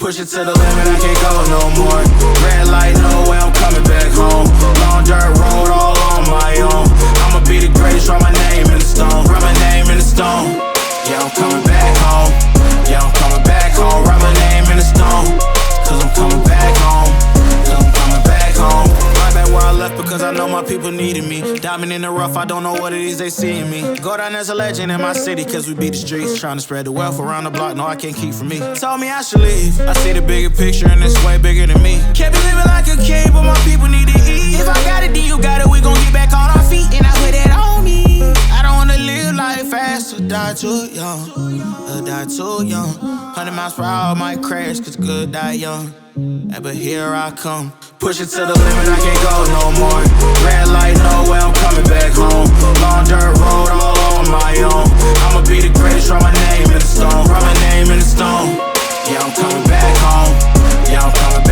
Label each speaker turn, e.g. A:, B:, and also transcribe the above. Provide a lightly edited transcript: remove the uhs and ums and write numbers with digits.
A: Push it to the limit, I can't go no more. Red light, no way, I'm coming back home. Long dirt road, all on my own. I'ma be the greatest, write my name in the stone. Write my name in the stone. Yeah, I'm coming back home. Yeah, I'm coming back home. Write my name in the stone. Cause I'm coming back home. Cause I'm coming back home. Right back where I left because I know my people needed me. Diamond in the rough, I don't know what it is they see in me. Go down as a legend in my city cause we beat the streets. Trying to spread the wealth around the block, no I can't keep from me. Told me I should leave. I see the bigger picture and it's way bigger than me. Can't be living like a king, but my people need to eat. If I got it, then you got it, we gon' get back on our feet. And I put that on me. I don't wanna live life fast or die too young. Or die too young. 100 miles per hour might crash cause good die young. Yeah, but here I come. Push it to the limit, I can't go no more. Red light, no way, I'm coming back home. Long dirt road, all on my own. I'ma be the greatest, write my name in the stone. Write my name in the stone. Yeah, I'm coming back home. Yeah, I'm coming